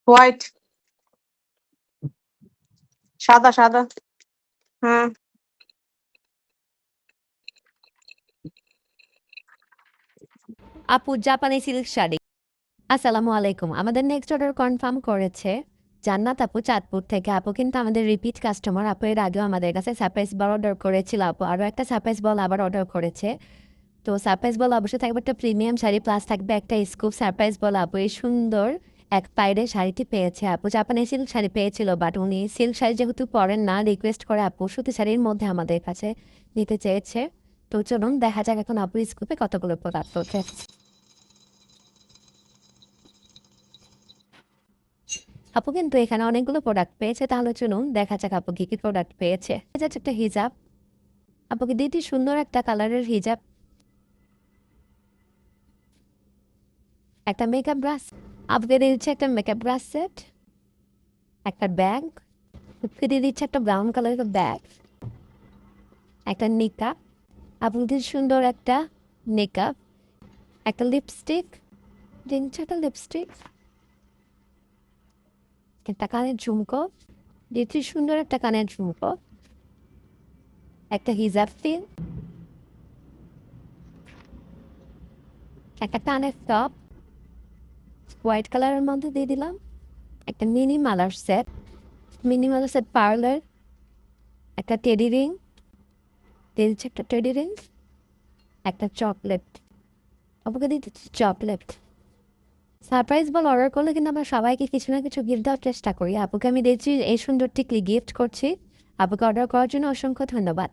White, সাদা সাদা। হ্যাঁ। আপু জাপানি সিল্ক শাড়ি। আসসালামু আলাইকুম। আমাদের নেক্সট অর্ডার কনফার্ম করেছে জান্নাত আপু চাঁদপুর থেকে। আপু কিন্তু আমাদের রিপিট কাস্টমার। আপু এর আগেও আমাদের কাছে সারপ্রাইজ বল অর্ডার করেছিল। আপু আরও একটা সারপ্রাইজ বল আবার অর্ডার করেছে। তো সারপ্রাইজ বল অবশ্যই থাকবে একটা প্রিমিয়াম শাড়ি, প্লাস থাকবে একটা স্কুপ সারপ্রাইজ বল। আপু এই সুন্দর এক পাইরে শাড়িটি পেয়েছে। আপু জাপানি সিল্ক শাড়ি পেয়েছিল, বাট উনি সিল্ক শাড়ি যেহেতু পরেন না, রিকোয়েস্ট করে আপু সুতি শাড়ির মধ্যে আমাদের কাছে নিতে চেয়েছে। তো চলুন দেখা যাক এখন আপু স্কুপে কতগুলো প্রোডাক্ট ওঠে। আপু কিন্তু এখানে অনেকগুলো প্রোডাক্ট পেয়েছে, তাহলে চলুন দেখা যাক আপু কি কি প্রোডাক্ট পেয়েছে। এটা হচ্ছে একটা হিজাব। আপুকে দিদি সুন্দর একটা কালারের হিজাব, একটা মেকআপ ব্রাশ। আপুকে দিয়ে দিচ্ছে একটা মেকআপ ব্রাশ সেট, একটা ব্যাগ। আপুকে দিয়ে দিচ্ছে একটা ব্রাউন কালারের ব্যাগ, একটা নিকাপ। আপুকে দিয়ে সুন্দর একটা নিকাপ, একটা লিপস্টিক, দিচ্ছে একটা লিপস্টিক, একটা কানের ঝুমকো, দিচ্ছি সুন্দর একটা কানের ঝুমকো, একটা হিজাব পিন, একটা কানের টপ হোয়াইট কালারের মধ্যে দিয়ে দিলাম, একটা মিনি মালার সেট, মিনি মালার সেট পার্লার, একটা টেডি রিং, দিয়ে দিচ্ছে একটা টেডি রিং, একটা চকলেট। আপুকে দিয়ে দিচ্ছি চকলেট। সারপ্রাইজ বল অর্ডার করলে কিন্তু আমরা সবাইকে কিছু না কিছু গিফট দেওয়ার চেষ্টা করি। আপুকে আমি দিয়েছি এই সুন্দর টিকলি গিফট করছি। আপুকে অর্ডার করার জন্য অসংখ্য ধন্যবাদ।